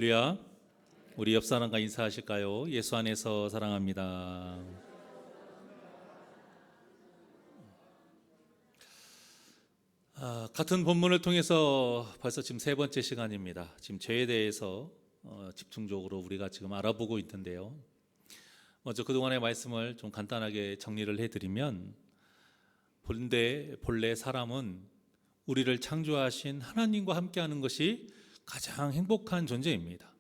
할렐루야. 우리 옆 사람과 인사하실까요? 예수 안에서 사랑합니다. 같은 본문을 통해서 벌써 지금 세 번째 시간입니다. 지금 죄에 대해서 집중적으로 우리가 지금 알아보고 있는데요. 먼저 그동안의 말씀을 좀 간단하게 정리를 해드리면, 본래 사람은 우리를 창조하신 하나님과 함께하는 것이 가장 행복한 존재입니다.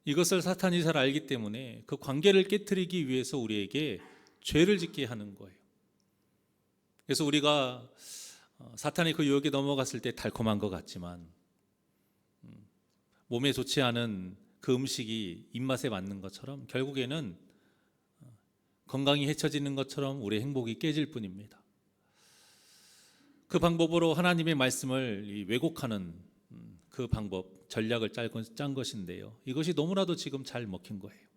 이것을 사탄이 잘 알기 때문에 그 관계를 깨트리기 위해서 우리에게 죄를 짓게 하는 거예요. 그래서 우리가 사탄이 그 유혹에 넘어갔을 때 달콤한 것 같지만 몸에 좋지 않은 그 음식이 입맛에 맞는 것처럼 결국에는 건강이 해쳐지는 것처럼 우리의 행복이 깨질 뿐입니다. 그 방법으로 하나님의 말씀을 왜곡하는 그 방법, 전략을 짠 것인데요. 이것이 너무나도 지금 잘 먹힌 거예요.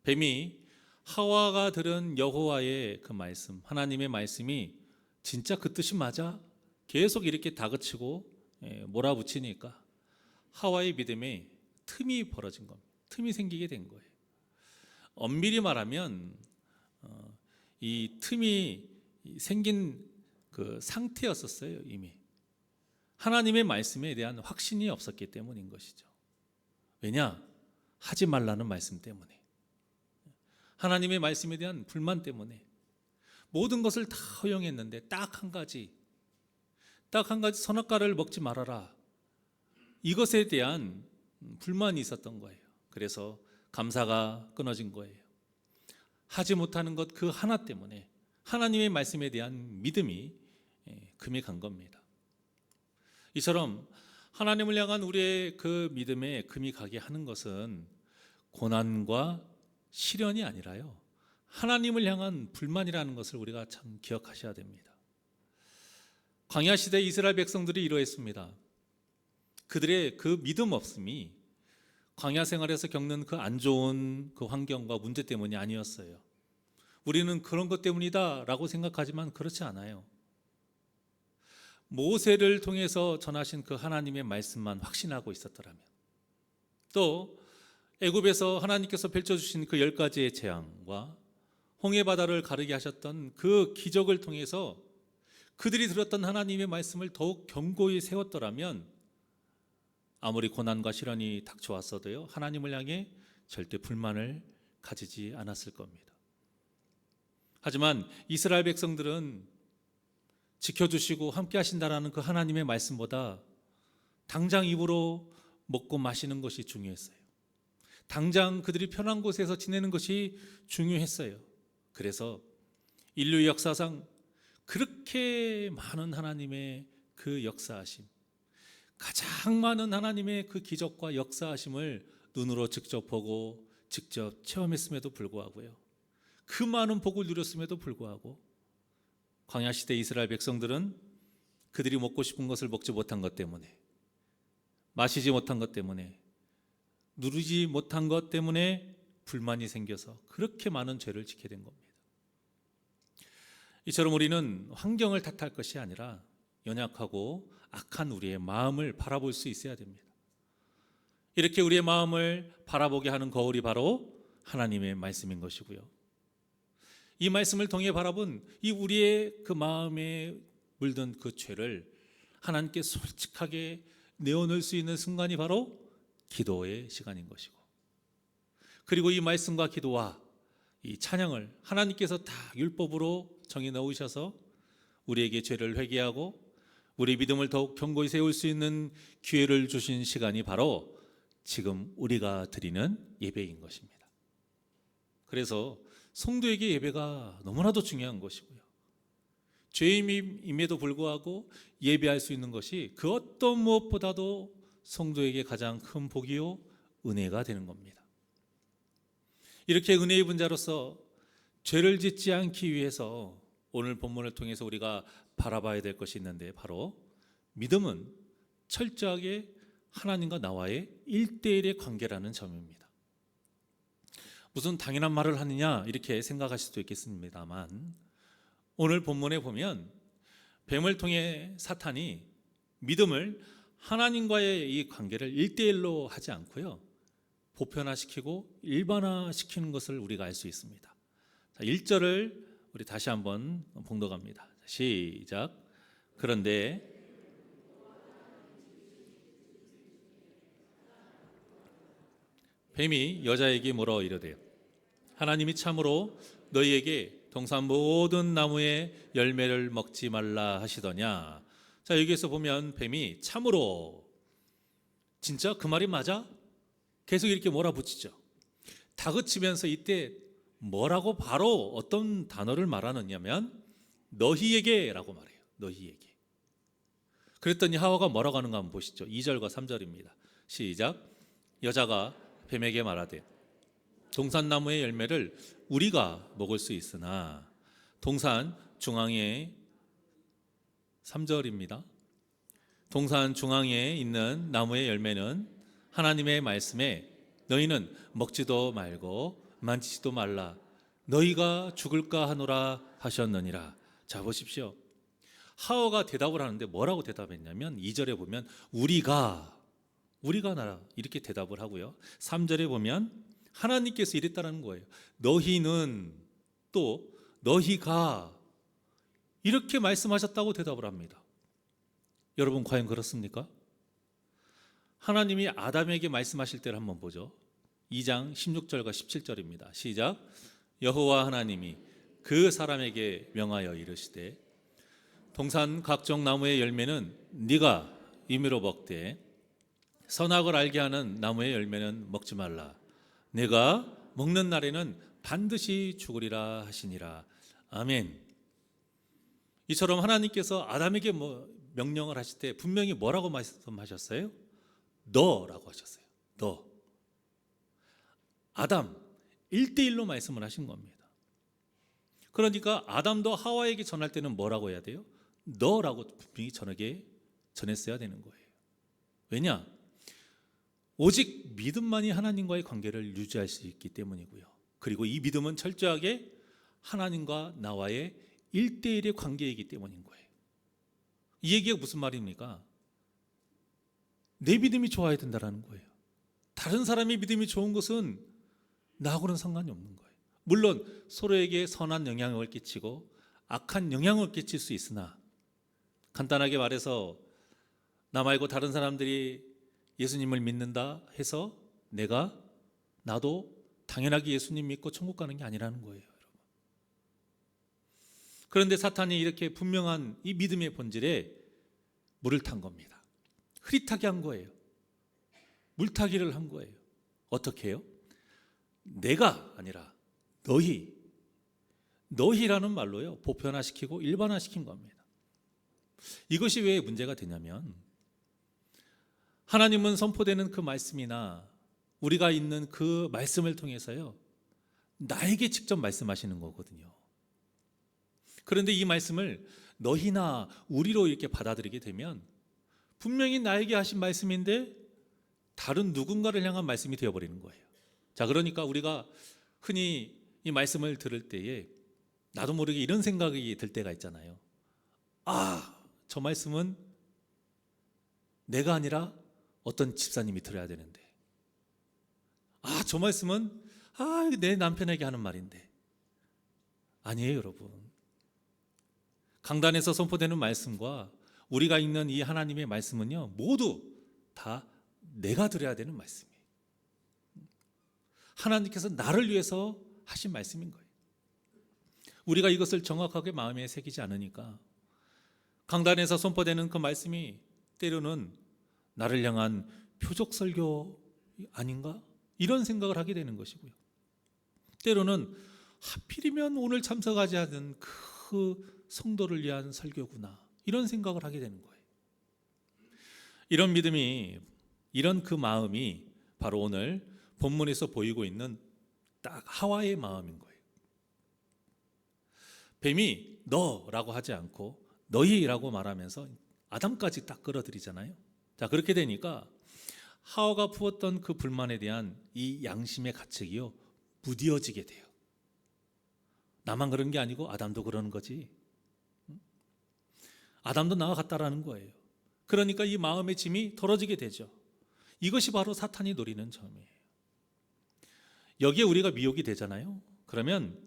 뱀이 하와가 들은 여호와의 그 말씀, 하나님의 말씀이 진짜 그 뜻이 맞아? 계속 이렇게 다그치고 몰아붙이니까 하와의 믿음에 틈이 벌어진 겁니다. 틈이 생기게 된 거예요. 엄밀히 말하면 이 틈이 생긴 그 상태였었어요. 이미 하나님의 말씀에 대한 확신이 없었기 때문인 것이죠. 왜냐? 하지 말라는 말씀 때문에, 하나님의 말씀에 대한 불만 때문에 모든 것을 다 허용했는데 딱 한 가지 선악과를 먹지 말아라, 이것에 대한 불만이 있었던 거예요. 그래서 감사가 끊어진 거예요. 하지 못하는 것 그 하나 때문에 하나님의 말씀에 대한 믿음이 금이 간 겁니다. 이처럼 하나님을 향한 우리의 그 믿음에 금이 가게 하는 것은 고난과 시련이 아니라요, 하나님을 향한 불만이라는 것을 우리가 참 기억하셔야 됩니다. 광야 시대 이스라엘 백성들이 이러했습니다. 그들의 그 믿음 없음이 광야 생활에서 겪는 그 안 좋은 그 환경과 문제 때문이 아니었어요. 우리는 그런 것 때문이다 라고 생각하지만 그렇지 않아요. 모세를 통해서 전하신 그 하나님의 말씀만 확신하고 있었더라면, 또 애굽에서 하나님께서 펼쳐주신 그 10가지의 재앙과 홍해 바다를 가르게 하셨던 그 기적을 통해서 그들이 들었던 하나님의 말씀을 더욱 견고히 세웠더라면 아무리 고난과 시련이 닥쳐왔어도요, 하나님을 향해 절대 불만을 가지지 않았을 겁니다. 하지만 이스라엘 백성들은 지켜주시고 함께 하신다라는 그 하나님의 말씀보다 당장 입으로 먹고 마시는 것이 중요했어요. 당장 그들이 편한 곳에서 지내는 것이 중요했어요. 그래서 인류 역사상 그렇게 많은 하나님의 그 역사하심, 가장 많은 하나님의 그 기적과 역사하심을 눈으로 직접 보고 직접 체험했음에도 불구하고요, 그 많은 복을 누렸음에도 불구하고 광야 시대 이스라엘 백성들은 그들이 먹고 싶은 것을 먹지 못한 것 때문에, 마시지 못한 것 때문에, 누리지 못한 것 때문에 불만이 생겨서 그렇게 많은 죄를 짓게 된 겁니다. 이처럼 우리는 환경을 탓할 것이 아니라 연약하고 악한 우리의 마음을 바라볼 수 있어야 됩니다. 이렇게 우리의 마음을 바라보게 하는 거울이 바로 하나님의 말씀인 것이고요, 이 말씀을 통해 바라본 이 우리의 그 마음에 물든 그 죄를 하나님께 솔직하게 내어놓을 수 있는 순간이 바로 기도의 시간인 것이고, 그리고 이 말씀과 기도와 이 찬양을 하나님께서 다 율법으로 정해 놓으셔서 우리에게 죄를 회개하고 우리 믿음을 더욱 견고히 세울 수 있는 기회를 주신 시간이 바로 지금 우리가 드리는 예배인 것입니다. 그래서 성도에게 예배가 너무나도 중요한 것이고요, 죄임임에도 불구하고 예배할 수 있는 것이 그 어떤 무엇보다도 성도에게 가장 큰 복이요 은혜가 되는 겁니다. 이렇게 은혜 입은 자로서 죄를 짓지 않기 위해서 오늘 본문을 통해서 우리가 바라봐야 될 것이 있는데, 바로 믿음은 철저하게 하나님과 나와의 1:1의 관계라는 점입니다. 무슨 당연한 말을 하느냐 이렇게 생각하실 수도 있겠습니다만, 오늘 본문에 보면 뱀을 통해 사탄이 믿음을 하나님과의 이 관계를 1대1로 하지 않고요, 보편화시키고 일반화시키는 것을 우리가 알 수 있습니다. 자, 1절을 우리 다시 한번 봉독합니다. 시작. 그런데 뱀이 여자에게 물어 이르되 하나님이 참으로 너희에게 동산 모든 나무의 열매를 먹지 말라 하시더냐. 자, 여기에서 보면 뱀이 참으로, 진짜 그 말이 맞아? 계속 이렇게 몰아붙이죠. 다그치면서 이때 뭐라고 바로 어떤 단어를 말하느냐면 너희에게 라고 말해요. 너희에게. 그랬더니 하와가 뭐라고 하는가 한번 보시죠. 2절과 3절입니다. 시작. 여자가 뱀에게 말하되 동산나무의 열매를 우리가 먹을 수 있으나, 동산 중앙에 3절입니다. 동산 중앙에 있는 나무의 열매는 하나님의 말씀에 너희는 먹지도 말고 만지지도 말라 너희가 죽을까 하노라 하셨느니라. 자, 보십시오. 하와가 대답을 하는데 뭐라고 대답했냐면 2절에 보면 우리가 나라 이렇게 대답을 하고요, 3절에 보면 하나님께서 이랬다는 거예요. 너희는, 또 너희가 이렇게 말씀하셨다고 대답을 합니다. 여러분, 과연 그렇습니까? 하나님이 아담에게 말씀하실 때를 한번 보죠. 2장 16절과 17절입니다. 시작. 여호와 하나님이 그 사람에게 명하여 이르시되 동산 각종 나무의 열매는 네가 임의로 먹되 선악을 알게 하는 나무의 열매는 먹지 말라. 내가 먹는 날에는 반드시 죽으리라 하시니라. 아멘. 이처럼 하나님께서 아담에게 명령을 하실 때 분명히 뭐라고 말씀하셨어요? 너라고 하셨어요. 너. 아담 1대1로 말씀을 하신 겁니다. 그러니까 아담도 하와에게 전할 때는 뭐라고 해야 돼요? 너라고 분명히 전했어야 되는 거예요. 왜냐? 오직 믿음만이 하나님과의 관계를 유지할 수 있기 때문이고요. 그리고 이 믿음은 철저하게 하나님과 나와의 1대1의 관계이기 때문인 거예요. 이 얘기가 무슨 말입니까? 내 믿음이 좋아야 된다는 거예요. 다른 사람의 믿음이 좋은 것은 나하고는 상관이 없는 거예요. 물론 서로에게 선한 영향을 끼치고 악한 영향을 끼칠 수 있으나, 간단하게 말해서 나 말고 다른 사람들이 예수님을 믿는다 해서 나도 당연하게 예수님 믿고 천국 가는 게 아니라는 거예요, 여러분. 그런데 사탄이 이렇게 분명한 이 믿음의 본질에 물을 탄 겁니다. 흐릿하게 한 거예요. 물타기를 한 거예요. 어떻게 해요? 내가 아니라 너희라는 말로요, 보편화시키고 일반화시킨 겁니다. 이것이 왜 문제가 되냐면, 하나님은 선포되는 그 말씀이나 우리가 있는 그 말씀을 통해서요, 나에게 직접 말씀하시는 거거든요. 그런데 이 말씀을 너희나 우리로 이렇게 받아들이게 되면 분명히 나에게 하신 말씀인데 다른 누군가를 향한 말씀이 되어버리는 거예요. 자, 그러니까 우리가 흔히 이 말씀을 들을 때에 나도 모르게 이런 생각이 들 때가 있잖아요. 저 말씀은 내가 아니라 어떤 집사님이 들어야 되는데, 저 말씀은 내 남편에게 하는 말인데. 아니에요, 여러분. 강단에서 선포되는 말씀과 우리가 읽는 이 하나님의 말씀은요, 모두 다 내가 들어야 되는 말씀이에요. 하나님께서 나를 위해서 하신 말씀인 거예요. 우리가 이것을 정확하게 마음에 새기지 않으니까 강단에서 선포되는 그 말씀이 때로는 나를 향한 표적 설교 아닌가? 이런 생각을 하게 되는 것이고요. 때로는 하필이면 오늘 참석하지 않은 그 성도를 위한 설교구나, 이런 생각을 하게 되는 거예요. 이런 믿음이, 이런 그 마음이 바로 오늘 본문에서 보이고 있는 딱 하와의 마음인 거예요. 뱀이 너라고 하지 않고 너희라고 말하면서 아담까지 딱 끌어들이잖아요. 자, 그렇게 되니까 하와가 품었던 그 불만에 대한 이 양심의 가책이요, 무뎌지게 돼요. 나만 그런 게 아니고 아담도 그러는 거지. 아담도 나와 같다라는 거예요. 그러니까 이 마음의 짐이 덜어지게 되죠. 이것이 바로 사탄이 노리는 점이에요. 여기에 우리가 미혹이 되잖아요. 그러면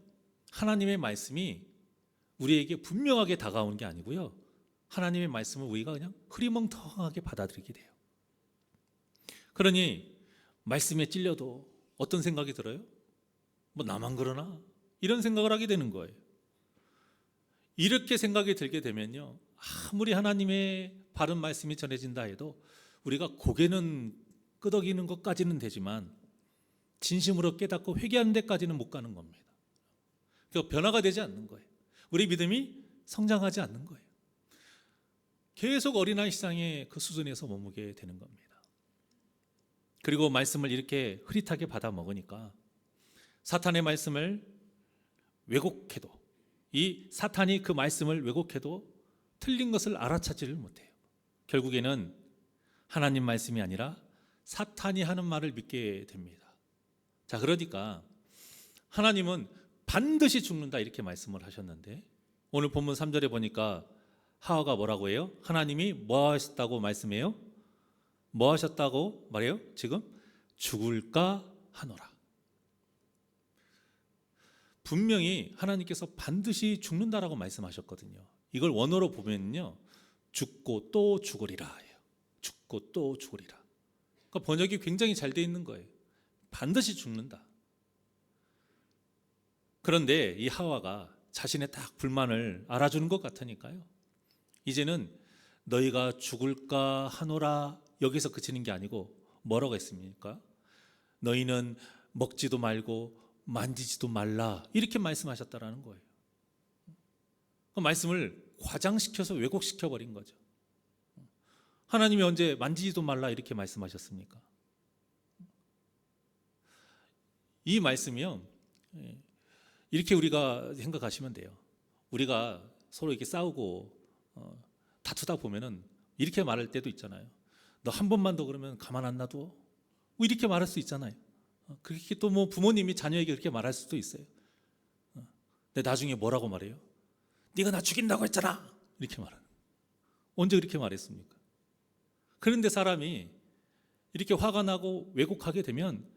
하나님의 말씀이 우리에게 분명하게 다가오는 게 아니고요, 하나님의 말씀을 우리가 그냥 흐리멍텅하게 받아들이게 돼요. 그러니 말씀에 찔려도 어떤 생각이 들어요? 뭐 나만 그러나? 이런 생각을 하게 되는 거예요. 이렇게 생각이 들게 되면요, 아무리 하나님의 바른 말씀이 전해진다 해도 우리가 고개는 끄덕이는 것까지는 되지만 진심으로 깨닫고 회개하는 데까지는 못 가는 겁니다. 그러니까 변화가 되지 않는 거예요. 우리 믿음이 성장하지 않는 거예요. 계속 어린아이 시장의 그 수준에서 머무게 되는 겁니다. 그리고 말씀을 이렇게 흐릿하게 받아 먹으니까 사탄의 말씀을 왜곡해도, 이 사탄이 그 말씀을 왜곡해도 틀린 것을 알아차지를 못해요. 결국에는 하나님 말씀이 아니라 사탄이 하는 말을 믿게 됩니다. 자, 그러니까 하나님은 반드시 죽는다 이렇게 말씀을 하셨는데, 오늘 본문 3절에 보니까 하와가 뭐라고 해요? 하나님이 뭐 하셨다고 말씀해요? 뭐 하셨다고 말해요? 지금 죽을까 하노라. 분명히 하나님께서 반드시 죽는다라고 말씀하셨거든요. 이걸 원어로 보면요, 죽고 또 죽으리라 해요. 죽고 또 죽으리라. 그러니까 번역이 굉장히 잘 돼 있는 거예요. 반드시 죽는다. 그런데 이 하와가 자신의 딱 불만을 알아주는 것 같으니까요, 이제는 너희가 죽을까 하노라 여기서 그치는 게 아니고 뭐라고 했습니까? 너희는 먹지도 말고 만지지도 말라 이렇게 말씀하셨다라는 거예요. 그 말씀을 과장시켜서 왜곡시켜 버린 거죠. 하나님이 언제 만지지도 말라 이렇게 말씀하셨습니까? 이 말씀이요, 이렇게 우리가 생각하시면 돼요. 우리가 서로 이렇게 싸우고 다투다 보면은 이렇게 말할 때도 있잖아요. 너 한 번만 더 그러면 가만 안 놔둬. 뭐 이렇게 말할 수 있잖아요. 그렇게 또 뭐 부모님이 자녀에게 그렇게 말할 수도 있어요. 근데 나중에 뭐라고 말해요? 네가 나 죽인다고 했잖아. 이렇게 말하는. 언제 그렇게 말했습니까? 그런데 사람이 이렇게 화가 나고 왜곡하게 되면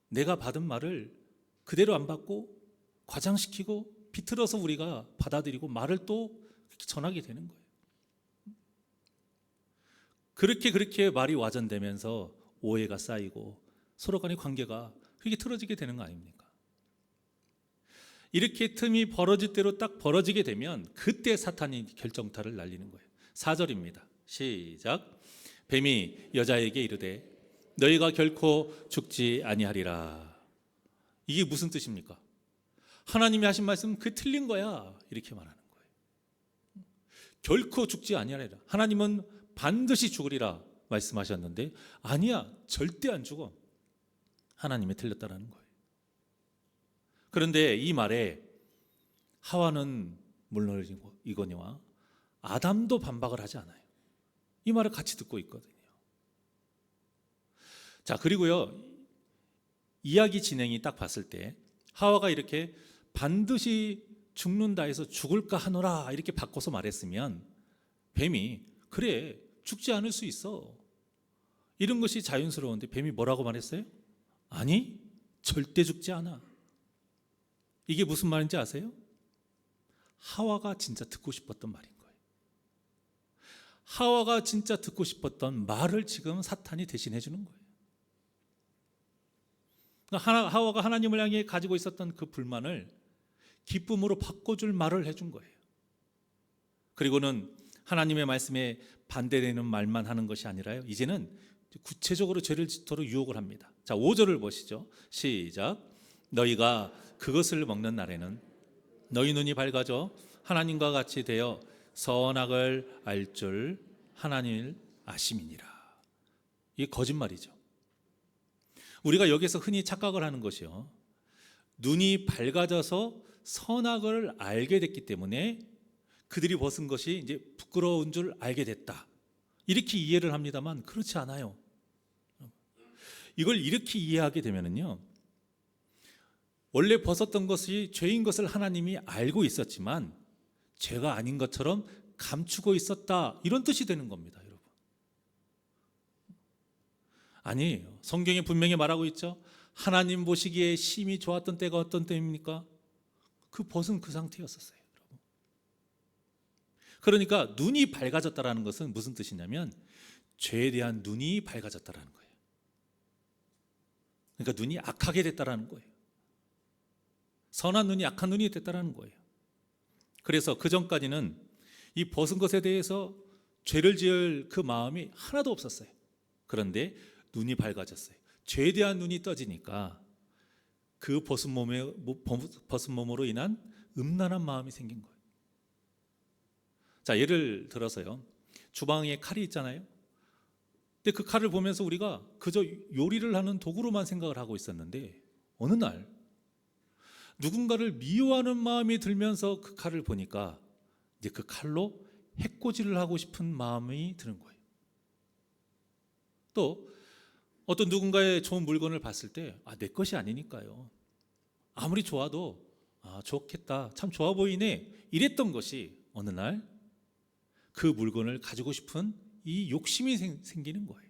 내가 받은 말을 그대로 안 받고 과장시키고 비틀어서 우리가 받아들이고 말을 또 전하게 되는 거예요. 그렇게 말이 와전되면서 오해가 쌓이고 서로 간의 관계가 그렇게 틀어지게 되는 거 아닙니까? 이렇게 틈이 벌어질 대로 딱 벌어지게 되면 그때 사탄이 결정타를 날리는 거예요. 4절입니다. 시작. 뱀이 여자에게 이르되 너희가 결코 죽지 아니하리라. 이게 무슨 뜻입니까? 하나님이 하신 말씀 그 틀린 거야 이렇게 말하는 거예요. 결코 죽지 아니하리라. 하나님은 반드시 죽으리라 말씀하셨는데 아니야, 절대 안 죽어. 하나님이 틀렸다라는 거예요. 그런데 이 말에 하와는 물론이거니와 아담도 반박을 하지 않아요. 이 말을 같이 듣고 있거든요. 자, 그리고요, 이야기 진행이 딱 봤을 때 하와가 이렇게 반드시 죽는다 해서 죽을까 하노라 이렇게 바꿔서 말했으면 뱀이 그래 죽지 않을 수 있어 이런 것이 자연스러운데 뱀이 뭐라고 말했어요? 아니 절대 죽지 않아. 이게 무슨 말인지 아세요? 하와가 진짜 듣고 싶었던 말인 거예요. 하와가 진짜 듣고 싶었던 말을 지금 사탄이 대신해 주는 거예요. 하와가 하나님을 향해 가지고 있었던 그 불만을 기쁨으로 바꿔줄 말을 해준 거예요. 그리고는 하나님의 말씀에 반대되는 말만 하는 것이 아니라요, 이제는 구체적으로 죄를 짓도록 유혹을 합니다. 자, 5절을 보시죠. 시작. 너희가 그것을 먹는 날에는 너희 눈이 밝아져 하나님과 같이 되어 선악을 알 줄 하나님을 아심이니라. 이게 거짓말이죠. 우리가 여기서 흔히 착각을 하는 것이요, 눈이 밝아져서 선악을 알게 됐기 때문에 그들이 벗은 것이 이제 부끄러운 줄 알게 됐다 이렇게 이해를 합니다만 그렇지 않아요. 이걸 이렇게 이해하게 되면은요, 원래 벗었던 것이 죄인 것을 하나님이 알고 있었지만 죄가 아닌 것처럼 감추고 있었다 이런 뜻이 되는 겁니다, 여러분. 아니에요. 성경에 분명히 말하고 있죠. 하나님 보시기에 심히 좋았던 때가 어떤 때입니까? 그 벗은 그 상태였었어요. 여러분. 그러니까 눈이 밝아졌다라는 것은 무슨 뜻이냐면 죄에 대한 눈이 밝아졌다라는 거예요. 그러니까 눈이 악하게 됐다라는 거예요. 선한 눈이 악한 눈이 됐다라는 거예요. 그래서 그 전까지는 이 벗은 것에 대해서 죄를 지을 그 마음이 하나도 없었어요. 그런데 눈이 밝아졌어요. 죄에 대한 눈이 떠지니까 그 벗은 몸으로 인한 음란한 마음이 생긴 거예요. 자, 예를 들어서요. 주방에 칼이 있잖아요. 근데 그 칼을 보면서 우리가 그저 요리를 하는 도구로만 생각을 하고 있었는데 어느 날 누군가를 미워하는 마음이 들면서 그 칼을 보니까 이제 그 칼로 해코지를 하고 싶은 마음이 드는 거예요. 또 어떤 누군가의 좋은 물건을 봤을 때 내 것이 아니니까요. 아무리 좋아도 좋겠다, 참 좋아 보이네 이랬던 것이 어느 날 그 물건을 가지고 싶은 이 욕심이 생기는 거예요.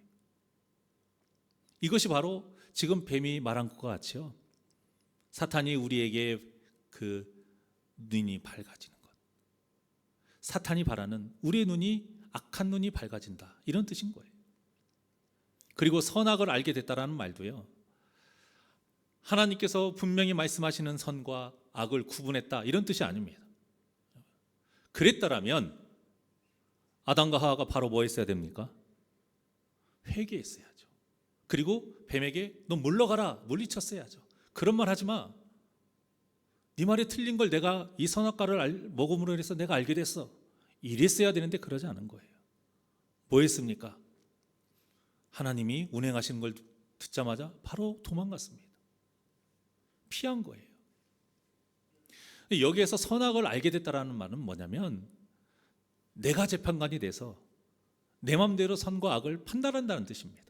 이것이 바로 지금 뱀이 말한 것과 같이요. 사탄이 우리에게 그 눈이 밝아지는 것. 사탄이 바라는 우리의 눈이 악한 눈이 밝아진다. 이런 뜻인 거예요. 그리고 선악을 알게 됐다라는 말도요. 하나님께서 분명히 말씀하시는 선과 악을 구분했다. 이런 뜻이 아닙니다. 그랬다라면 아담과 하와가 바로 뭐 했어야 됩니까? 회개했어야죠. 그리고 뱀에게 너 물러가라 물리쳤어야죠. 그런 말 하지 마. 네 말이 틀린 걸 내가 이 선악과를 먹음으로 해서 내가 알게 됐어. 이랬어야 되는데 그러지 않은 거예요. 뭐 했습니까? 하나님이 운행하시는 걸 듣자마자 바로 도망갔습니다. 피한 거예요. 여기에서 선악을 알게 됐다라는 말은 뭐냐면 내가 재판관이 돼서 내 마음대로 선과 악을 판단한다는 뜻입니다.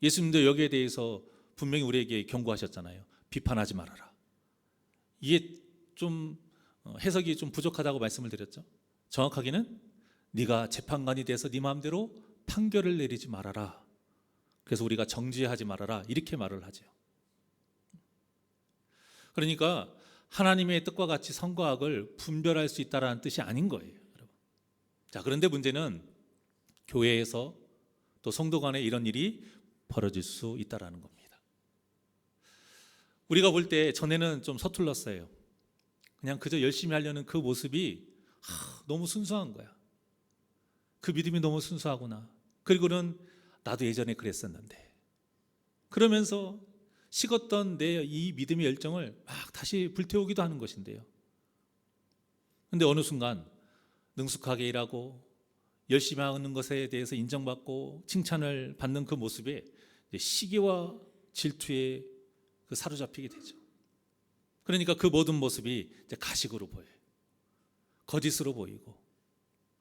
예수님도 여기에 대해서 분명히 우리에게 경고하셨잖아요. 비판하지 말아라. 이게 좀 해석이 좀 부족하다고 말씀을 드렸죠. 정확하게는 네가 재판관이 돼서 네 마음대로 판결을 내리지 말아라. 그래서 우리가 정죄하지 말아라. 이렇게 말을 하죠. 그러니까 하나님의 뜻과 같이 선과 악을 분별할 수 있다는 뜻이 아닌 거예요. 여러분. 자, 그런데 문제는 교회에서 또 성도 간에 이런 일이 벌어질 수 있다는 겁니다. 우리가 볼 때 전에는 좀 서툴렀어요. 그냥 그저 열심히 하려는 그 모습이 너무 순수한 거야. 그 믿음이 너무 순수하구나. 그리고는 나도 예전에 그랬었는데 그러면서 식었던 내 이 믿음의 열정을 막 다시 불태우기도 하는 것인데요. 그런데 어느 순간 능숙하게 일하고 열심히 하는 것에 대해서 인정받고 칭찬을 받는 그 모습에 시기와 질투에 사로잡히게 되죠. 그러니까 그 모든 모습이 이제 가식으로 보여요. 거짓으로 보이고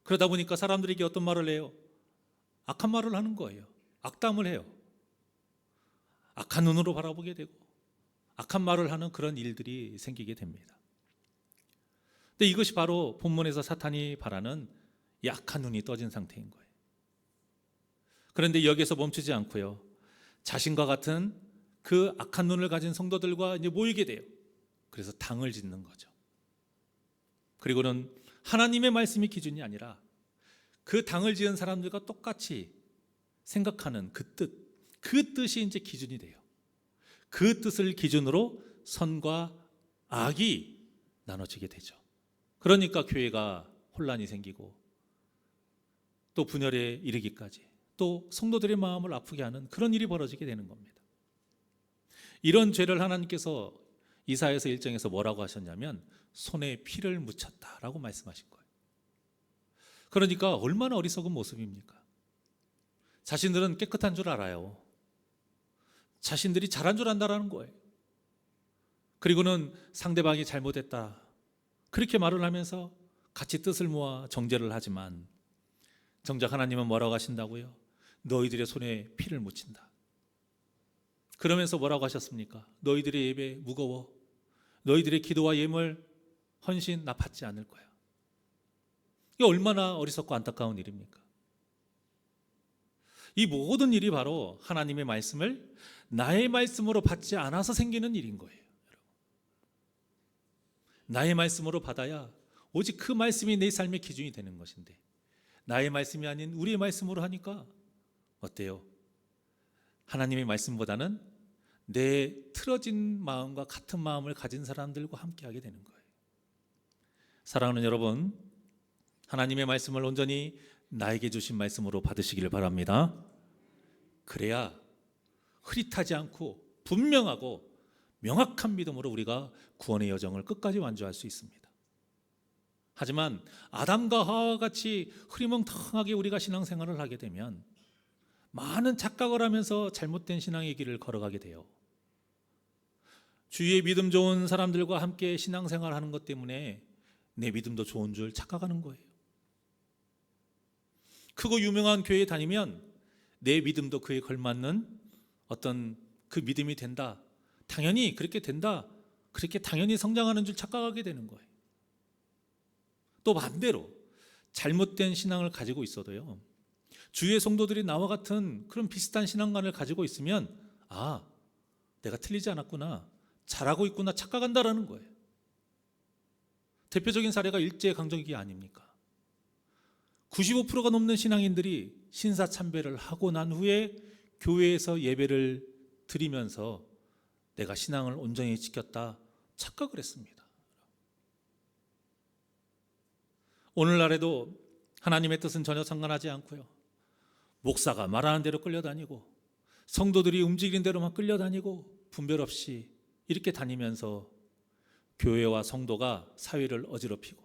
그러다 보니까 사람들에게 어떤 말을 해요? 악한 말을 하는 거예요. 악담을 해요. 악한 눈으로 바라보게 되고 악한 말을 하는 그런 일들이 생기게 됩니다. 근데 이것이 바로 본문에서 사탄이 바라는 이 악한 눈이 떠진 상태인 거예요. 그런데 여기에서 멈추지 않고요. 자신과 같은 그 악한 눈을 가진 성도들과 이제 모이게 돼요. 그래서 당을 짓는 거죠. 그리고는 하나님의 말씀이 기준이 아니라 그 당을 지은 사람들과 똑같이 생각하는 그 뜻이 이제 기준이 돼요. 그 뜻을 기준으로 선과 악이 나눠지게 되죠. 그러니까 교회가 혼란이 생기고 또 분열에 이르기까지 또 성도들의 마음을 아프게 하는 그런 일이 벌어지게 되는 겁니다. 이런 죄를 하나님께서 이사야서 1장에서 뭐라고 하셨냐면 손에 피를 묻혔다라고 말씀하신 거예요. 그러니까 얼마나 어리석은 모습입니까? 자신들은 깨끗한 줄 알아요. 자신들이 잘한 줄 안다라는 거예요. 그리고는 상대방이 잘못했다 그렇게 말을 하면서 같이 뜻을 모아 정죄를 하지만 정작 하나님은 뭐라고 하신다고요? 너희들의 손에 피를 묻힌다. 그러면서 뭐라고 하셨습니까? 너희들의 예배 무거워. 너희들의 기도와 예물 헌신 나 받지 않을 거야. 이게 얼마나 어리석고 안타까운 일입니까? 이 모든 일이 바로 하나님의 말씀을 나의 말씀으로 받지 않아서 생기는 일인 거예요. 나의 말씀으로 받아야 오직 그 말씀이 내 삶의 기준이 되는 것인데, 나의 말씀이 아닌 우리의 말씀으로 하니까 어때요? 하나님의 말씀보다는 내 틀어진 마음과 같은 마음을 가진 사람들과 함께하게 되는 거예요. 사랑하는 여러분, 하나님의 말씀을 온전히 나에게 주신 말씀으로 받으시기를 바랍니다. 그래야 흐릿하지 않고 분명하고 명확한 믿음으로 우리가 구원의 여정을 끝까지 완주할 수 있습니다. 하지만 아담과 하와와 같이 흐리멍텅하게 우리가 신앙생활을 하게 되면 많은 착각을 하면서 잘못된 신앙의 길을 걸어가게 돼요. 주위에 믿음 좋은 사람들과 함께 신앙생활하는 것 때문에 내 믿음도 좋은 줄 착각하는 거예요. 크고 유명한 교회에 다니면 내 믿음도 그에 걸맞는 어떤 그 믿음이 된다, 당연히 그렇게 된다, 그렇게 당연히 성장하는 줄 착각하게 되는 거예요. 또 반대로 잘못된 신앙을 가지고 있어도요, 주위의 성도들이 나와 같은 그런 비슷한 신앙관을 가지고 있으면 내가 틀리지 않았구나, 잘하고 있구나 착각한다라는 거예요. 대표적인 사례가 일제강점기 아닙니까? 95%가 넘는 신앙인들이 신사참배를 하고 난 후에 교회에서 예배를 드리면서 내가 신앙을 온전히 지켰다 착각을 했습니다. 오늘날에도 하나님의 뜻은 전혀 상관하지 않고요, 목사가 말하는 대로 끌려다니고 성도들이 움직이는 대로만 끌려다니고 분별 없이 이렇게 다니면서 교회와 성도가 사회를 어지럽히고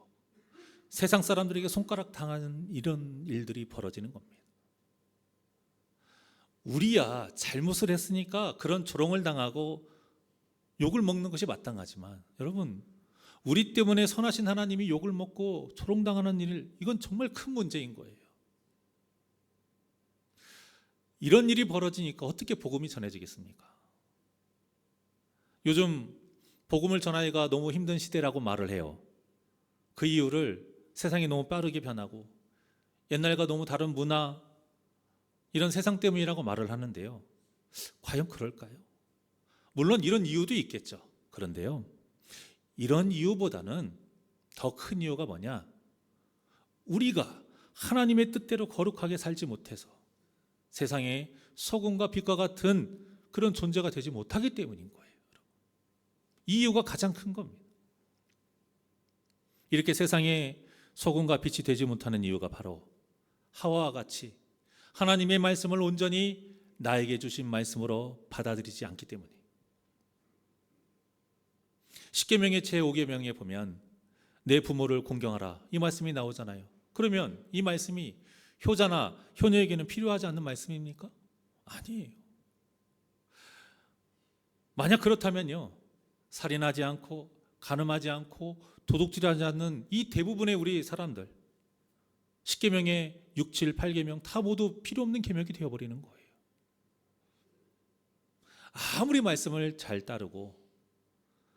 세상 사람들에게 손가락 당하는 이런 일들이 벌어지는 겁니다. 우리야 잘못을 했으니까 그런 조롱을 당하고 욕을 먹는 것이 마땅하지만, 여러분, 우리 때문에 선하신 하나님이 욕을 먹고 조롱당하는 일, 이건 정말 큰 문제인 거예요. 이런 일이 벌어지니까 어떻게 복음이 전해지겠습니까? 요즘 복음을 전하기가 너무 힘든 시대라고 말을 해요. 그 이유를 세상이 너무 빠르게 변하고 옛날과 너무 다른 문화, 이런 세상 때문이라고 말을 하는데요, 과연 그럴까요? 물론 이런 이유도 있겠죠. 그런데요, 이런 이유보다는 더 큰 이유가 뭐냐, 우리가 하나님의 뜻대로 거룩하게 살지 못해서 세상에 소금과 빛과 같은 그런 존재가 되지 못하기 때문인 거예요. 이 이유가 가장 큰 겁니다. 이렇게 세상에 소금과 빛이 되지 못하는 이유가 바로 하와와 같이 하나님의 말씀을 온전히 나에게 주신 말씀으로 받아들이지 않기 때문에. 십계명의 제5계명에 보면 내 부모를 공경하라, 이 말씀이 나오잖아요. 그러면 이 말씀이 효자나 효녀에게는 필요하지 않는 말씀입니까? 아니에요. 만약 그렇다면요, 살인하지 않고 간음하지 않고 도둑질하지 않는 이 대부분의 우리 사람들, 십계명의 6, 7, 8계명 다 모두 필요 없는 계명이 되어버리는 거예요. 아무리 말씀을 잘 따르고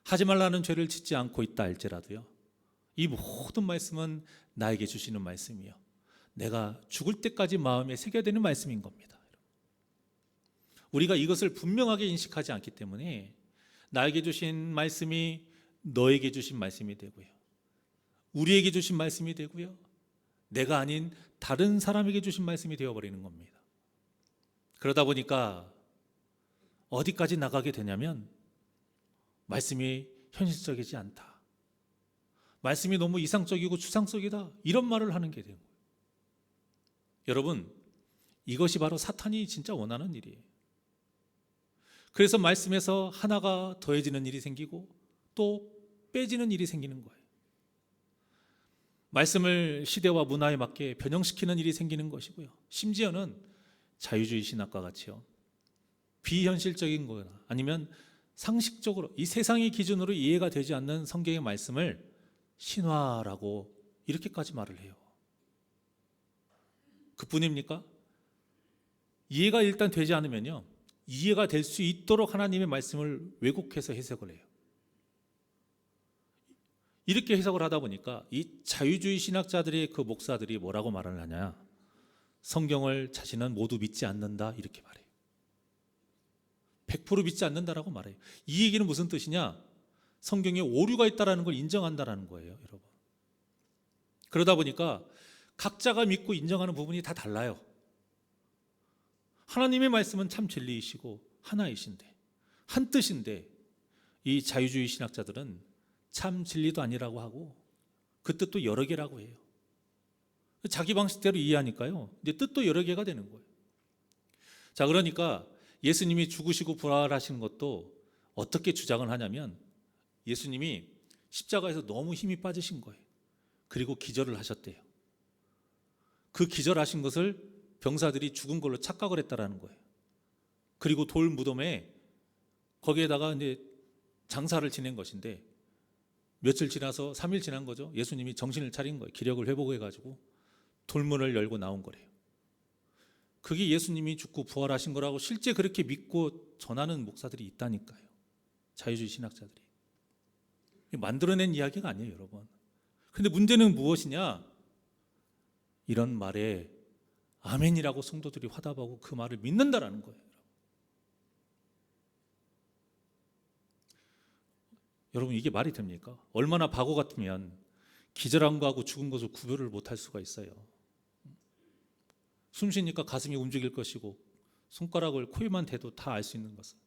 하지 말라는 죄를 짓지 않고 있다 할지라도요, 이 모든 말씀은 나에게 주시는 말씀이요, 내가 죽을 때까지 마음에 새겨야 되는 말씀인 겁니다. 우리가 이것을 분명하게 인식하지 않기 때문에 나에게 주신 말씀이 너에게 주신 말씀이 되고요, 우리에게 주신 말씀이 되고요, 내가 아닌 다른 사람에게 주신 말씀이 되어버리는 겁니다. 그러다 보니까 어디까지 나가게 되냐면, 말씀이 현실적이지 않다, 말씀이 너무 이상적이고 추상적이다, 이런 말을 하는 게 되는 거예요. 여러분, 이것이 바로 사탄이 진짜 원하는 일이에요. 그래서 말씀에서 하나가 더해지는 일이 생기고 또 빼지는 일이 생기는 거예요. 말씀을 시대와 문화에 맞게 변형시키는 일이 생기는 것이고요, 심지어는 자유주의 신학과 같이요, 비현실적인 거나 아니면 상식적으로 이 세상의 기준으로 이해가 되지 않는 성경의 말씀을 신화라고 이렇게까지 말을 해요. 그뿐입니까? 이해가 일단 되지 않으면요, 이해가 될 수 있도록 하나님의 말씀을 왜곡해서 해석을 해요. 이렇게 해석을 하다 보니까 이 자유주의 신학자들의 그 목사들이 뭐라고 말을 하냐, 성경을 자신은 모두 믿지 않는다 이렇게 말해요. 100% 믿지 않는다라고 말해요. 이 얘기는 무슨 뜻이냐? 성경에 오류가 있다라는 걸 인정한다라는 거예요, 여러분. 그러다 보니까 각자가 믿고 인정하는 부분이 다 달라요. 하나님의 말씀은 참 진리이시고 하나이신데, 한 뜻인데, 이 자유주의 신학자들은 참 진리도 아니라고 하고 그 뜻도 여러 개라고 해요. 자기 방식대로 이해하니까요, 이제 뜻도 여러 개가 되는 거예요. 자, 그러니까 예수님이 죽으시고 부활하시는 것도 어떻게 주장을 하냐면, 예수님이 십자가에서 너무 힘이 빠지신 거예요. 그리고 기절을 하셨대요. 그 기절하신 것을 병사들이 죽은 걸로 착각을 했다라는 거예요. 그리고 돌 무덤에 거기에다가 이제 장사를 지낸 것인데, 며칠 지나서 3일 지난 거죠. 예수님이 정신을 차린 거예요. 기력을 회복해가지고 돌문을 열고 나온 거래요. 그게 예수님이 죽고 부활하신 거라고 실제 그렇게 믿고 전하는 목사들이 있다니까요. 자유주의 신학자들이. 만들어낸 이야기가 아니에요, 여러분. 근데 문제는 무엇이냐? 이런 말에 아멘이라고 성도들이 화답하고 그 말을 믿는다라는 거예요. 여러분, 이게 말이 됩니까? 얼마나 바보 같으면 기절한 거하고 죽은 것을 구별을 못할 수가 있어요. 숨 쉬니까 가슴이 움직일 것이고 손가락을 코에만 대도 다 알 수 있는 것을.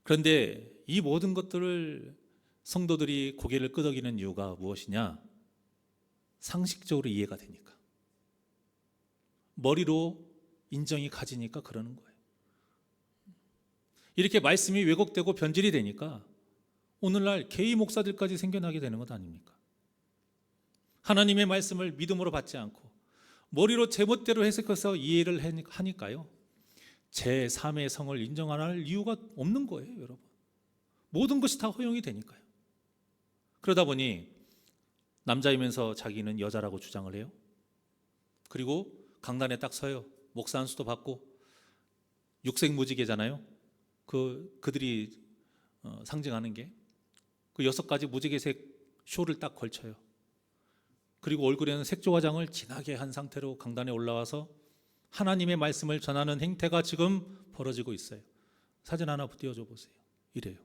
그런데 이 모든 것들을 성도들이 고개를 끄덕이는 이유가 무엇이냐? 상식적으로 이해가 되니까, 머리로 인정이 가지니까 그러는 거예요. 이렇게 말씀이 왜곡되고 변질이 되니까 오늘날 개의 목사들까지 생겨나게 되는 것 아닙니까? 하나님의 말씀을 믿음으로 받지 않고 머리로 제멋대로 해석해서 이해를 하니까요, 제3의 성을 인정할 이유가 없는 거예요, 여러분. 모든 것이 다 허용이 되니까요. 그러다 보니 남자이면서 자기는 여자라고 주장을 해요. 그리고 강단에 딱 서요. 목사 한 수도 받고, 육색무지개잖아요. 그들이 상징하는 게 그 6가지 무지개색 쇼를 딱 걸쳐요. 그리고 얼굴에는 색조 화장을 진하게 한 상태로 강단에 올라와서 하나님의 말씀을 전하는 행태가 지금 벌어지고 있어요. 사진 하나 띄워줘 보세요. 이래요.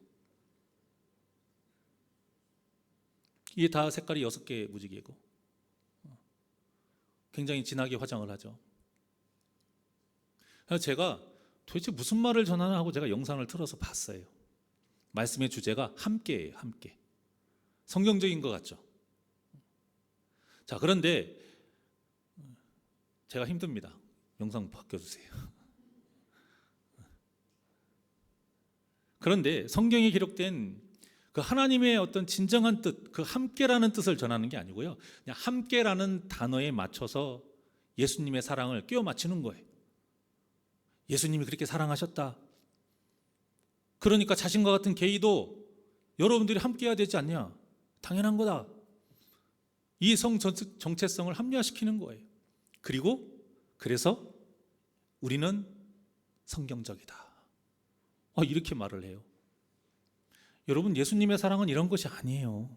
이게 다 색깔이 6개 무지개고 굉장히 진하게 화장을 하죠. 그래서 제가 도대체 무슨 말을 전하나 하고 제가 영상을 틀어서 봤어요. 말씀의 주제가 함께예요. 함께. 성경적인 것 같죠? 자, 그런데 제가 힘듭니다. 영상 바꿔주세요. 그런데 성경에 기록된 그 하나님의 어떤 진정한 뜻, 그 함께라는 뜻을 전하는 게 아니고요, 그냥 함께라는 단어에 맞춰서 예수님의 사랑을 끼워 맞추는 거예요. 예수님이 그렇게 사랑하셨다. 그러니까 자신과 같은 게이도 여러분들이 함께해야 되지 않냐? 당연한 거다. 이 성 정체성을 합리화시키는 거예요. 그리고 그래서 우리는 성경적이다. 이렇게 말을 해요. 여러분, 예수님의 사랑은 이런 것이 아니에요.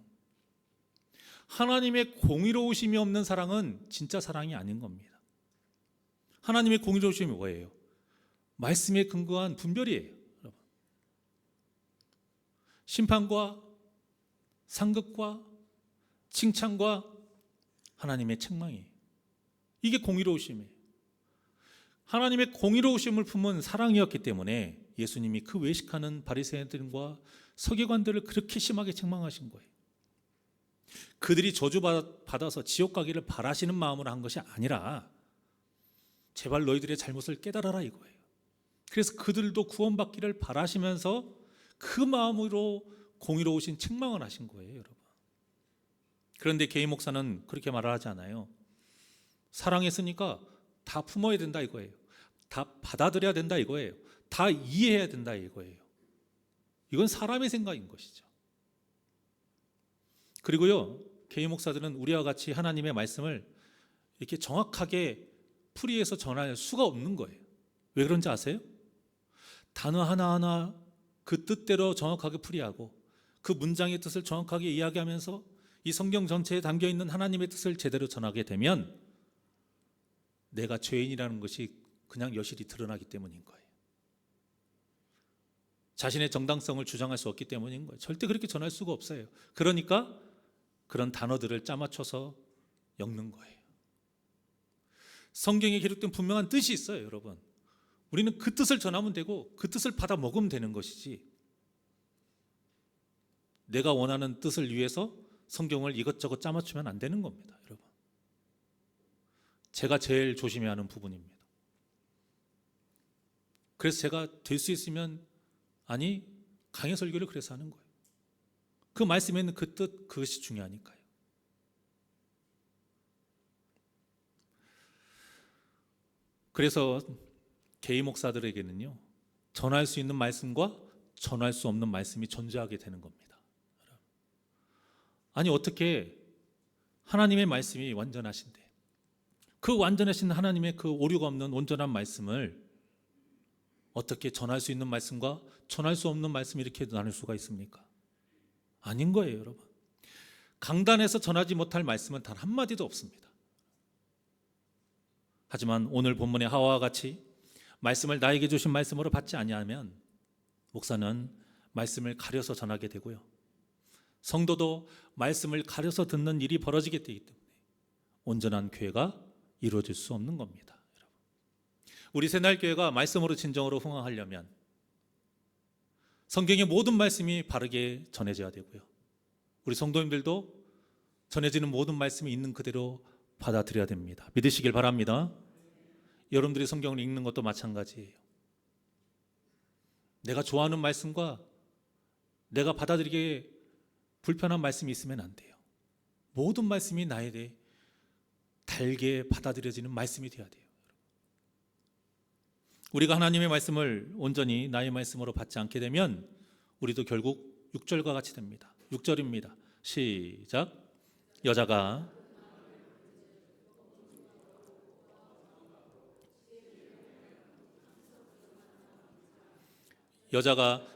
하나님의 공의로우심이 없는 사랑은 진짜 사랑이 아닌 겁니다. 하나님의 공의로우심이 뭐예요? 말씀에 근거한 분별이에요. 여러분. 심판과 상급과 칭찬과 하나님의 책망이에요. 이게 공의로우심이에요. 하나님의 공의로우심을 품은 사랑이었기 때문에 예수님이 그 외식하는 바리새인들과 서기관들을 그렇게 심하게 책망하신 거예요. 그들이 저주받아서 지옥 가기를 바라시는 마음으로 한 것이 아니라 제발 너희들의 잘못을 깨달아라 이거예요. 그래서 그들도 구원받기를 바라시면서 그 마음으로 공의로우신 책망을 하신 거예요, 여러분. 그런데 개인 목사는 그렇게 말을 하지 않아요. 사랑했으니까 다 품어야 된다 이거예요. 다 받아들여야 된다 이거예요. 다 이해해야 된다 이거예요. 이건 사람의 생각인 것이죠. 그리고요, 개인 목사들은 우리와 같이 하나님의 말씀을 이렇게 정확하게 풀이해서 전할 수가 없는 거예요. 왜 그런지 아세요? 단어 하나하나 그 뜻대로 정확하게 풀이하고 그 문장의 뜻을 정확하게 이야기하면서 이 성경 전체에 담겨 있는 하나님의 뜻을 제대로 전하게 되면 내가 죄인이라는 것이 그냥 여실히 드러나기 때문인 거예요. 자신의 정당성을 주장할 수 없기 때문인 거예요. 절대 그렇게 전할 수가 없어요. 그러니까 그런 단어들을 짜맞춰서 엮는 거예요. 성경에 기록된 분명한 뜻이 있어요, 여러분. 우리는 그 뜻을 전하면 되고 그 뜻을 받아 먹으면 되는 것이지, 내가 원하는 뜻을 위해서 성경을 이것저것 짜맞추면 안 되는 겁니다, 여러분. 제가 제일 조심해야 하는 부분입니다. 그래서 제가 될 수 있으면, 아니, 강해 설교를 그래서 하는 거예요. 그 말씀에 있는 그 뜻, 그것이 중요하니까요. 그래서 개인 목사들에게는요, 전할 수 있는 말씀과 전할 수 없는 말씀이 존재하게 되는 겁니다. 아니, 어떻게 하나님의 말씀이 완전하신데 그 완전하신 하나님의 그 오류가 없는 온전한 말씀을 어떻게 전할 수 있는 말씀과 전할 수 없는 말씀 이렇게 나눌 수가 있습니까? 아닌 거예요, 여러분. 강단에서 전하지 못할 말씀은 단 한마디도 없습니다. 하지만 오늘 본문의 하와와 같이 말씀을 나에게 주신 말씀으로 받지 아니하면 목사는 말씀을 가려서 전하게 되고요, 성도도 말씀을 가려서 듣는 일이 벌어지게 되기 때문에 온전한 교회가 이루어질 수 없는 겁니다. 여러분, 우리 새날교회가 말씀으로 진정으로 흥황하려면 성경의 모든 말씀이 바르게 전해져야 되고요, 우리 성도님들도 전해지는 모든 말씀이 있는 그대로 받아들여야 됩니다. 믿으시길 바랍니다. 여러분들이 성경을 읽는 것도 마찬가지예요. 내가 좋아하는 말씀과 내가 받아들이기에 불편한 말씀이 있으면 안 돼요. 모든 말씀이 나에 대해 달게 받아들여지는 말씀이 되어야 돼요. 우리가 하나님의 말씀을 온전히 나의 말씀으로 받지 않게 되면 우리도 결국 6절과 같이 됩니다. 6절입니다. 시작. 여자가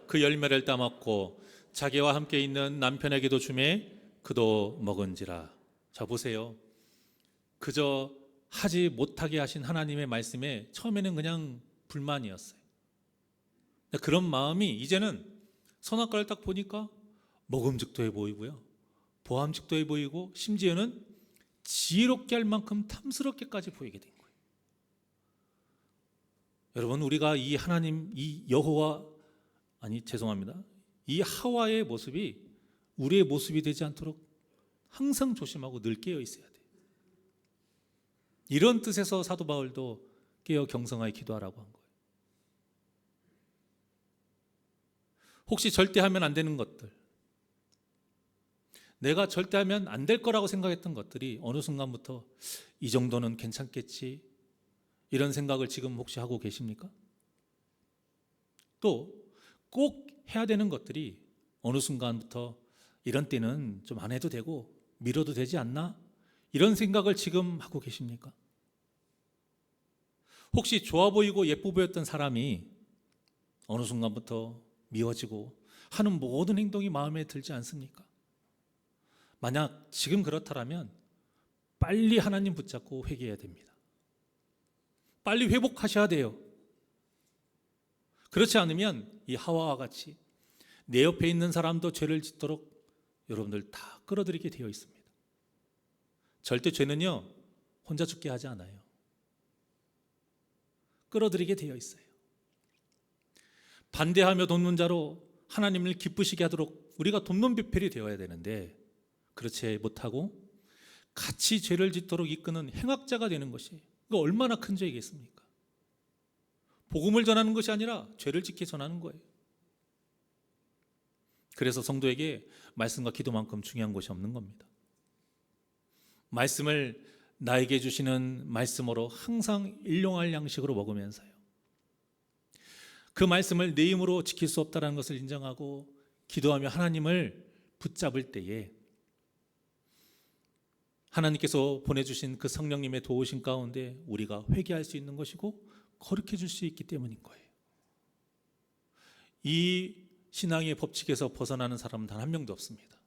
그 열매를 따먹고 자기와 함께 있는 남편에게도 주매 그도 먹은지라. 자, 보세요. 그저 하지 못하게 하신 하나님의 말씀에 처음에는 그냥 불만이었어요. 그런 마음이 이제는 선악과를 딱 보니까 먹음직도 해 보이고요, 보암직도 해 보이고, 심지어는 지혜롭게 할 만큼 탐스럽게까지 보이게 된 거예요. 여러분, 우리가 이 하나님, 이 여호와, 이 하와의 모습이 우리의 모습이 되지 않도록 항상 조심하고 늘 깨어 있어야 돼요. 이런 뜻에서 사도 바울도 깨어 경성하여 기도하라고 한 거예요. 혹시 절대 하면 안 되는 것들, 내가 절대 하면 안 될 거라고 생각했던 것들이 어느 순간부터 이 정도는 괜찮겠지, 이런 생각을 지금 혹시 하고 계십니까? 또 꼭 해야 되는 것들이 어느 순간부터 이런 때는 좀 안 해도 되고 미뤄도 되지 않나, 이런 생각을 지금 하고 계십니까? 혹시 좋아 보이고 예뻐 보였던 사람이 어느 순간부터 미워지고 하는 모든 행동이 마음에 들지 않습니까? 만약 지금 그렇다면 빨리 하나님 붙잡고 회개해야 됩니다. 빨리 회복하셔야 돼요. 그렇지 않으면 이 하와와 같이 내 옆에 있는 사람도 죄를 짓도록 여러분들 다 끌어들이게 되어 있습니다. 절대 죄는요, 혼자 죽게 하지 않아요. 끌어들이게 되어 있어요. 반대하며 돕는 자로 하나님을 기쁘시게 하도록 우리가 돕는 배필이 되어야 되는데, 그렇지 못하고 같이 죄를 짓도록 이끄는 행악자가 되는 것이, 이거 얼마나 큰 죄이겠습니까? 복음을 전하는 것이 아니라 죄를 짓게 전하는 거예요. 그래서 성도에게 말씀과 기도만큼 중요한 것이 없는 겁니다. 말씀을 나에게 주시는 말씀으로 항상 일용할 양식으로 먹으면서요, 그 말씀을 내 힘으로 지킬 수 없다는 것을 인정하고 기도하며 하나님을 붙잡을 때에 하나님께서 보내주신 그 성령님의 도우심 가운데 우리가 회개할 수 있는 것이고 거룩해 줄 수 있기 때문인 거예요. 이 신앙의 법칙에서 벗어나는 사람은 단 한 명도 없습니다.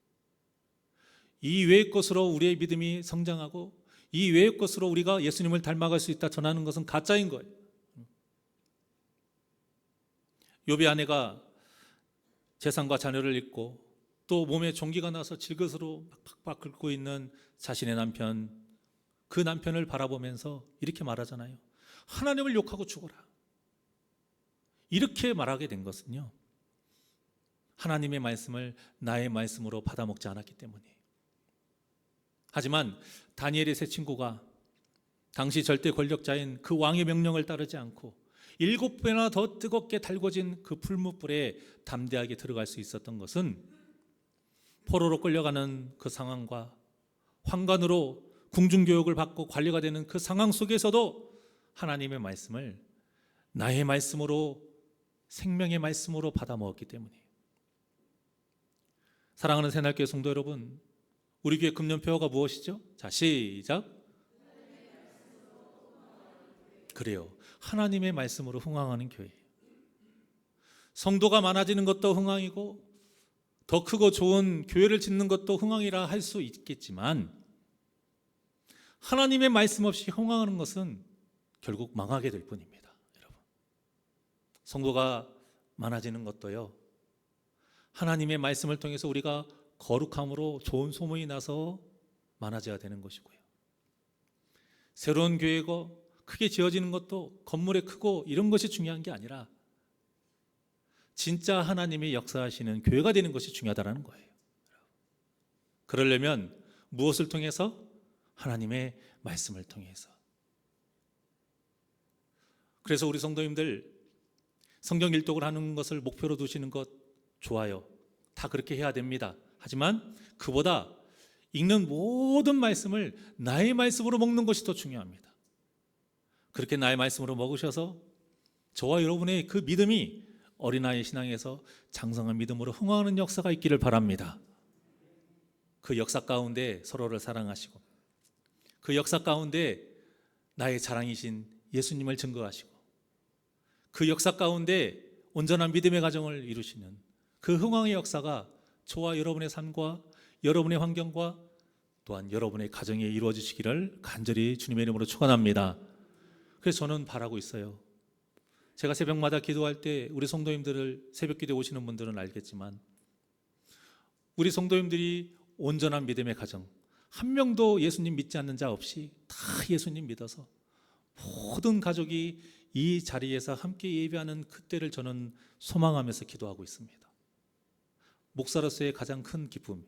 이 외의 것으로 우리의 믿음이 성장하고 이 외의 것으로 우리가 예수님을 닮아갈 수 있다 전하는 것은 가짜인 거예요. 욥의 아내가 재산과 자녀를 잃고 또 몸에 종기가 나서 질것으로 팍팍 긁고 있는 자신의 남편, 그 남편을 바라보면서 이렇게 말하잖아요. 하나님을 욕하고 죽어라. 이렇게 말하게 된 것은요, 하나님의 말씀을 나의 말씀으로 받아먹지 않았기 때문이에요. 하지만 다니엘의 세 친구가 당시 절대 권력자인 그 왕의 명령을 따르지 않고 7배나 더 뜨겁게 달궈진 그 풀무불에 담대하게 들어갈 수 있었던 것은 포로로 끌려가는 그 상황과 환관으로 궁중교육을 받고 관리가 되는 그 상황 속에서도 하나님의 말씀을 나의 말씀으로, 생명의 말씀으로 받아먹었기 때문이에요. 사랑하는 새날교회 성도 여러분, 우리 교회 금년표어가 무엇이죠? 자, 시작. 그래요. 하나님의 말씀으로 흥황하는 교회예요. 성도가 많아지는 것도 흥황이고 더 크고 좋은 교회를 짓는 것도 흥황이라 할 수 있겠지만 하나님의 말씀 없이 흥황하는 것은 결국 망하게 될 뿐입니다. 여러분, 성도가 많아지는 것도요, 하나님의 말씀을 통해서 우리가 거룩함으로 좋은 소문이 나서 많아져야 되는 것이고요. 새로운 교회가 크게 지어지는 것도 건물이 크고 이런 것이 중요한 게 아니라 진짜 하나님이 역사하시는 교회가 되는 것이 중요하다는 거예요. 그러려면 무엇을 통해서? 하나님의 말씀을 통해서. 그래서 우리 성도님들 성경 일독을 하는 것을 목표로 두시는 것 좋아요. 다 그렇게 해야 됩니다. 하지만 그보다 읽는 모든 말씀을 나의 말씀으로 먹는 것이 더 중요합니다. 그렇게 나의 말씀으로 먹으셔서 저와 여러분의 그 믿음이 어린아이 신앙에서 장성한 믿음으로 흥황하는 역사가 있기를 바랍니다. 그 역사 가운데 서로를 사랑하시고 그 역사 가운데 나의 자랑이신 예수님을 증거하시고 그 역사 가운데 온전한 믿음의 가정을 이루시는 그 흥황의 역사가 저와 여러분의 삶과 여러분의 환경과 또한 여러분의 가정에 이루어지시기를 간절히 주님의 이름으로 축원합니다. 그래서 저는 바라고 있어요. 제가 새벽마다 기도할 때 우리 성도님들을 새벽 기도에 오시는 분들은 알겠지만 우리 성도님들이 온전한 믿음의 가정, 한 명도 예수님 믿지 않는 자 없이 다 예수님 믿어서 모든 가족이 이 자리에서 함께 예배하는 그때를 저는 소망하면서 기도하고 있습니다. 목사로서의 가장 큰 기쁨,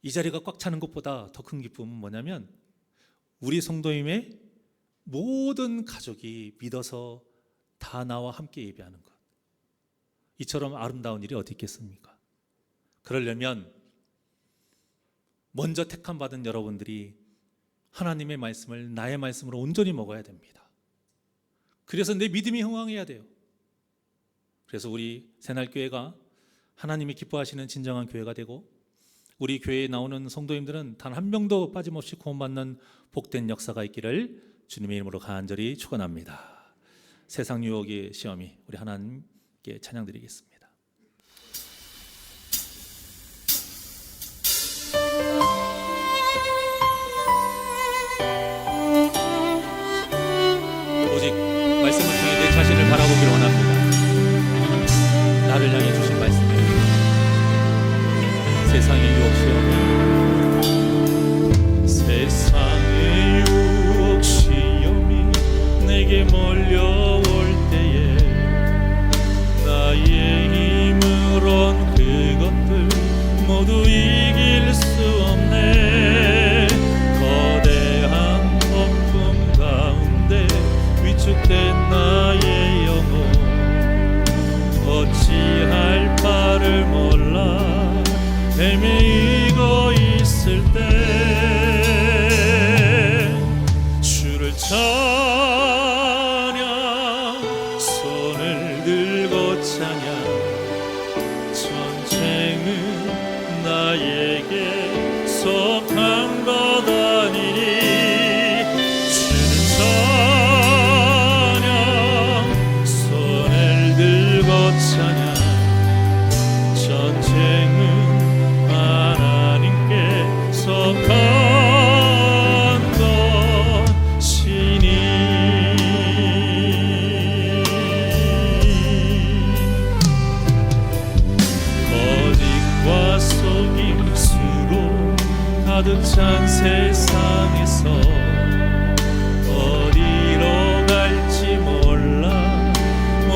이 자리가 꽉 차는 것보다 더 큰 기쁨은 뭐냐면 우리 성도님의 모든 가족이 믿어서 다 나와 함께 예배하는 것, 이처럼 아름다운 일이 어디 있겠습니까? 그러려면 먼저 택함받은 여러분들이 하나님의 말씀을 나의 말씀으로 온전히 먹어야 됩니다. 그래서 내 믿음이 흥황해야 돼요. 그래서 우리 새날교회가 하나님이 기뻐하시는 진정한 교회가 되고 우리 교회에 나오는 성도님들은 단 한 명도 빠짐없이 구원받는 복된 역사가 있기를 주님의 이름으로 간절히 축원합니다. 세상 유혹의 시험이 우리 하나님께 찬양드리겠습니다. 오직 말씀을 통해 내 자신을 바라보기를 원합니다. 나를 향해 주신 말씀이에요. 세상의 유혹 시험이, 세상의 유혹 시험이 내게 몰려올 때에 나의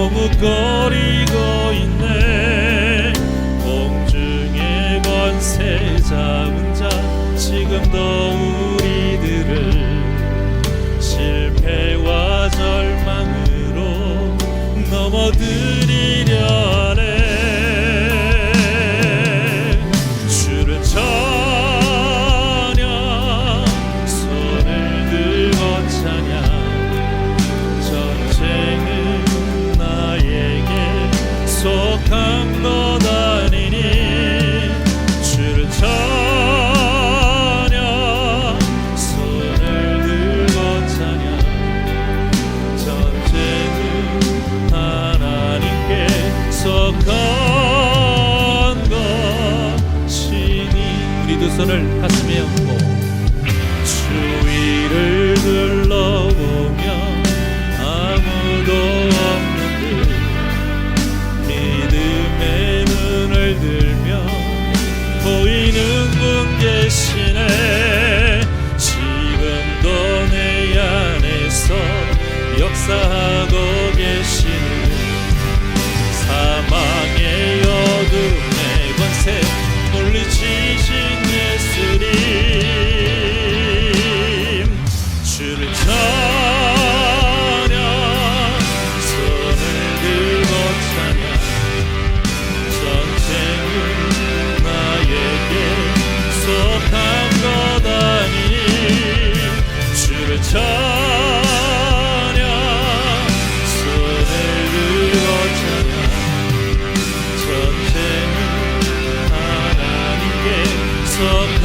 머뭇거리고 있네. 공중의 권세 잡은 자 지금도 우리들을 실패와 절망으로 넘어뜨리려 하네. 주를 찬양, 손을 들고 찬양. 전쟁은 나에게 속한 것 아니니. 주를 찬양, 손을 들고 찬양. 전쟁은 하나님께 속한 것이니. 우리 두 손을 가슴에 얹고 주위를 둘러보며 아무도 없는 듯 믿음의 눈을 들며 보이는 분 계시네. 지금도 내 안에서 역사하고 계시는 사망의 어둠의 권세 물리치신 예수님. 주를 찬양, 손을 들고 찬양. 전쟁은 나에게 속한 것 아니니. 주를 찬양, 손을 들고 찬양. 전쟁은 하나님께 속한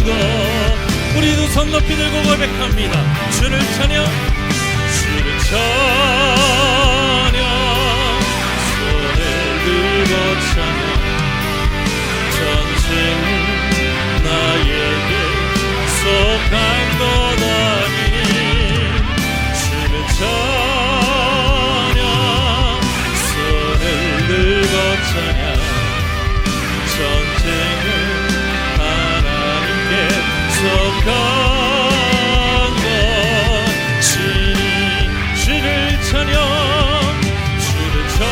것. 우리 두 손 높이 들고 고백합니다. 주를 찬양, 주를 찬양. 손을 들고 찬양. 전쟁은 나에게 속한 것 아니니. 주를 찬양, 손을 들고 찬양. 전쟁은 하나님께 속한 것이니. 주를 찬양, 주를 찬양.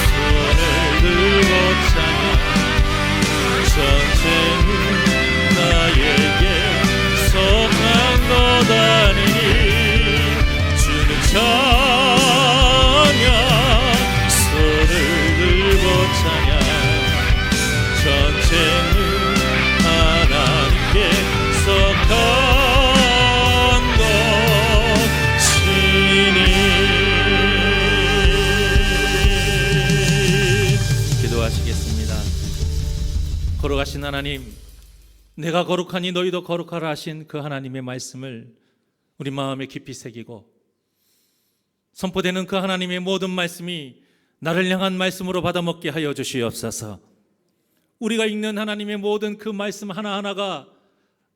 손을 들고 찬양. 전쟁은 나에게 속한 것 아니니. 주를 찬양, 손을 들고 찬양. 전쟁은 하나님께 속한 것이니. 기도하시겠습니다. 거룩하신 하나님, 내가 거룩하니 너희도 거룩하라 하신 그 하나님의 말씀을 우리 마음에 깊이 새기고 선포되는 그 하나님의 모든 말씀이 나를 향한 말씀으로 받아먹게 하여 주시옵소서. 우리가 읽는 하나님의 모든 그 말씀 하나하나가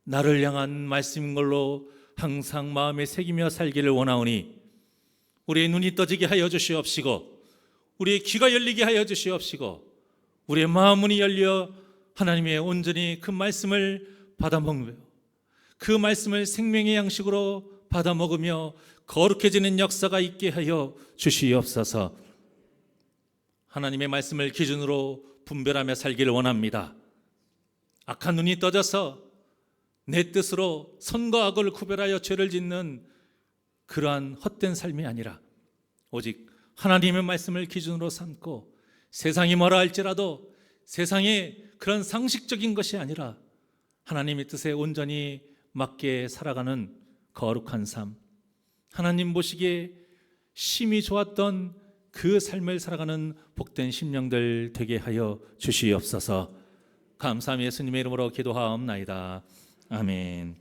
나를 향한 말씀인 걸로 항상 마음에 새기며 살기를 원하오니 우리의 눈이 떠지게 하여 주시옵시고 우리의 귀가 열리게 하여 주시옵시고 우리의 마음 문이 열려 하나님의 온전히 그 말씀을 받아먹으며 그 말씀을 생명의 양식으로 받아먹으며 거룩해지는 역사가 있게 하여 주시옵소서. 하나님의 말씀을 기준으로 분별하며 살기를 원합니다. 악한 눈이 떠져서 내 뜻으로 선과 악을 구별하여 죄를 짓는 그러한 헛된 삶이 아니라 오직 하나님의 말씀을 기준으로 삼고 세상이 뭐라 할지라도 세상의 그런 상식적인 것이 아니라 하나님의 뜻에 온전히 맞게 살아가는 거룩한 삶, 하나님 보시기에 심히 좋았던 그 삶을 살아가는 복된 심령들 되게 하여 주시옵소서. 감사함이 예수님의 이름으로 기도하옵나이다. 아멘.